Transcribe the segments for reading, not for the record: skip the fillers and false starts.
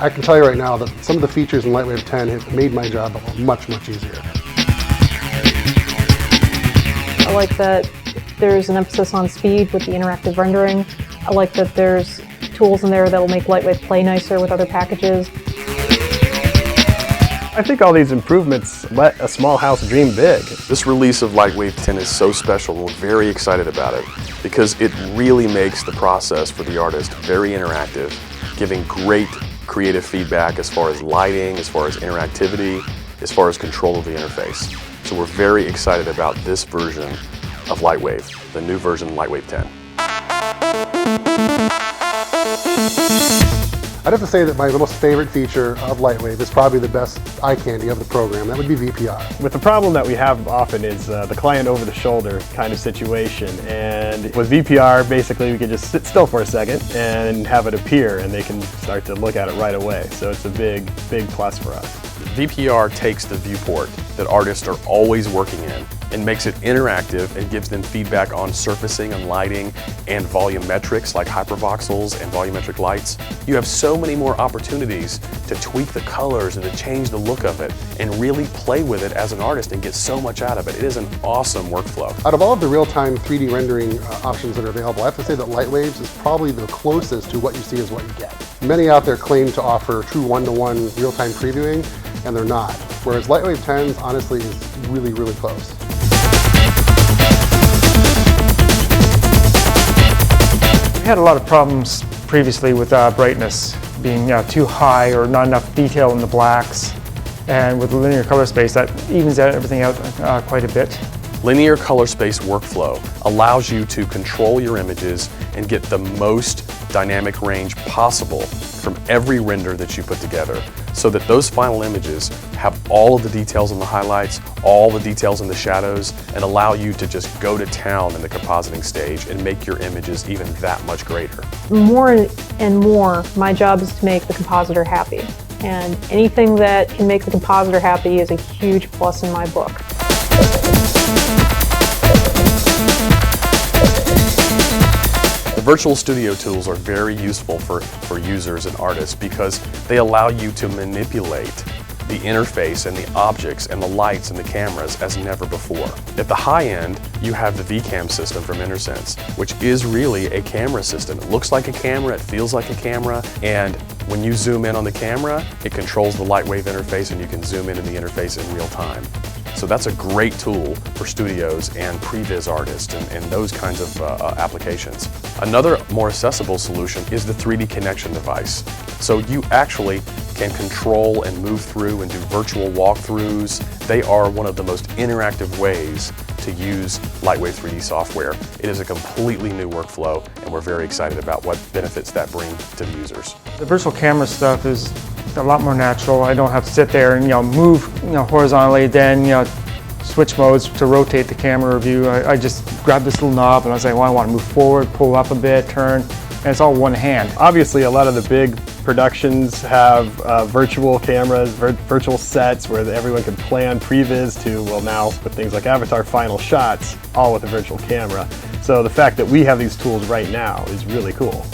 I can tell you right now that some of the features in LightWave 10 have made my job much, much easier. I like that there's an emphasis on speed with the interactive rendering. I like that there's tools in there that will make LightWave play nicer with other packages. I think all these improvements let a small house dream big. This release of LightWave 10 is so special, and we're very excited about it because it really makes the process for the artist very interactive, giving great creative feedback as far as lighting, as far as interactivity, as far as control of the interface. So we're very excited about this version of LightWave, the new version LightWave 10. I'd have to say that my most favorite feature of LightWave is probably the best eye candy of the program. That would be VPR. With the problem that we have often is the client over the shoulder kind of situation. And with VPR, basically we can just sit still for a second and have it appear and they can start to look at it right away. So it's a big, big plus for us. VPR takes the viewport that artists are always working in and makes it interactive and gives them feedback on surfacing and lighting and volumetrics like hypervoxels and volumetric lights. You have so many more opportunities to tweak the colors and to change the look of it and really play with it as an artist and get so much out of it. It is an awesome workflow. Out of all of the real-time 3D rendering options that are available, I have to say that LightWaves is probably the closest to what you see is what you get. Many out there claim to offer true one-to-one real-time previewing, and they're not. Whereas LightWave 10's honestly is really, really close. We had a lot of problems previously with brightness being too high or not enough detail in the blacks. And with the linear color space, that evens everything out quite a bit. Linear color space workflow allows you to control your images and get the most dynamic range possible from every render that you put together, so that those final images have all of the details in the highlights, all the details in the shadows, and allow you to just go to town in the compositing stage and make your images even that much greater. More and more, my job is to make the compositor happy. And anything that can make the compositor happy is a huge plus in my book. The virtual studio tools are very useful for users and artists because they allow you to manipulate the interface and the objects and the lights and the cameras as never before. At the high end, you have the VCam system from Interchange, which is really a camera system. It looks like a camera, it feels like a camera, and when you zoom in on the camera, it controls the LightWave interface and you can zoom in the interface in real time. So that's a great tool for studios and previs artists and those kinds of applications. Another more accessible solution is the 3D connection device. So you actually can control and move through and do virtual walkthroughs. They are one of the most interactive ways to use LightWave 3D software. It is a completely new workflow, and we're very excited about what benefits that bring to the users. The virtual camera stuff is a lot more natural. I don't have to sit there and move horizontally, then switch modes to rotate the camera view. I just grab this little knob and I say, well, I want to move forward, pull up a bit, turn, and it's all one hand. Obviously, a lot of the big productions have virtual cameras, virtual sets where everyone can plan previs to, well, now with things like Avatar final shots, all with a virtual camera. So the fact that we have these tools right now is really cool.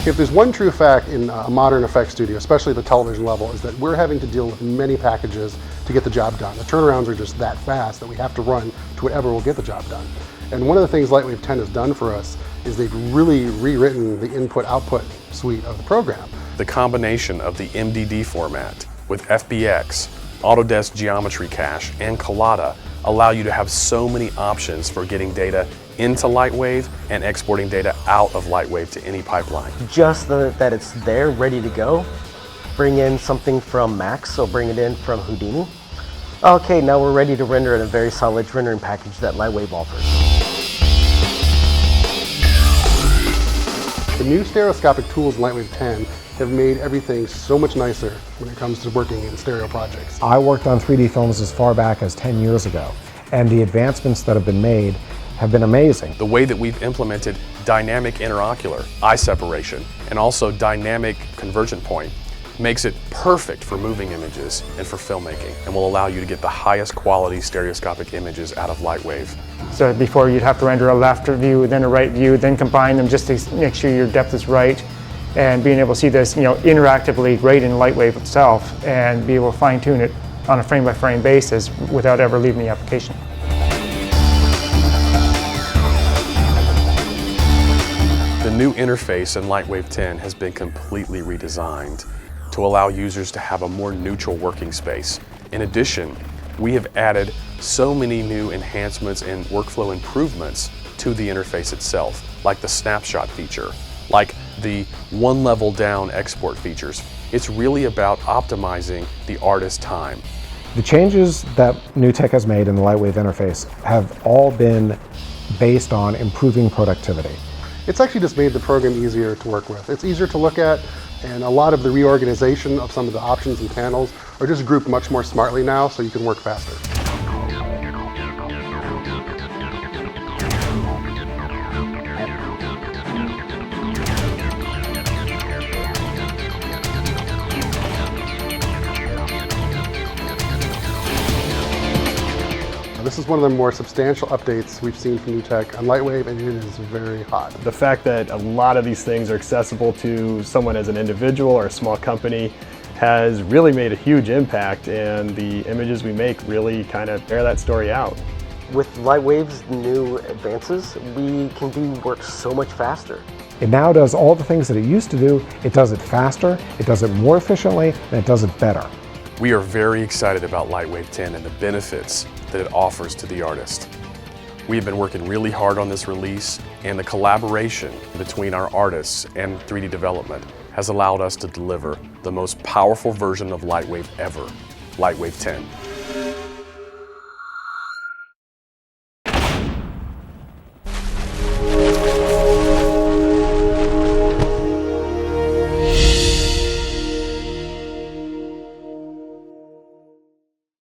If there's one true fact in a modern effects studio, especially the television level, is that we're having to deal with many packages to get the job done. The turnarounds are just that fast that we have to run to whatever will get the job done. And one of the things LightWave 10 has done for us is they've really rewritten the input-output suite of the program. The combination of the MDD format with FBX, Autodesk Geometry Cache, and Collada allow you to have so many options for getting data into LightWave and exporting data out of LightWave to any pipeline. Just that it's there, ready to go. Bring in something from Max, so bring it in from Houdini. Okay, now we're ready to render in a very solid rendering package that LightWave offers. The new stereoscopic tools in LightWave 10 have made everything so much nicer when it comes to working in stereo projects. I worked on 3D films as far back as 10 years ago, and the advancements that have been made have been amazing. The way that we've implemented dynamic interocular eye separation and also dynamic convergent point makes it perfect for moving images and for filmmaking, and will allow you to get the highest quality stereoscopic images out of LightWave. So before you'd have to render a left view, then a right view, then combine them just to make sure your depth is right. And being able to see this, interactively right in LightWave itself, and be able to fine tune it on a frame-by-frame basis without ever leaving the application. The new interface in LightWave 10 has been completely redesigned to allow users to have a more neutral working space. In addition, we have added so many new enhancements and workflow improvements to the interface itself, like the snapshot feature, like the one level down export features. It's really about optimizing the artist's time. The changes that NewTek has made in the LightWave interface have all been based on improving productivity. It's actually just made the program easier to work with. It's easier to look at, and a lot of the reorganization of some of the options and panels are just grouped much more smartly now, so you can work faster. This is one of the more substantial updates we've seen from NewTek on LightWave, and it is very hot. The fact that a lot of these things are accessible to someone as an individual or a small company has really made a huge impact, and the images we make really kind of bear that story out. With LightWave's new advances, we can do work so much faster. It now does all the things that it used to do. It does it faster, it does it more efficiently, and it does it better. We are very excited about LightWave 10 and the benefits that it offers to the artist. We have been working really hard on this release, and the collaboration between our artists and 3D development has allowed us to deliver the most powerful version of LightWave ever, LightWave 10.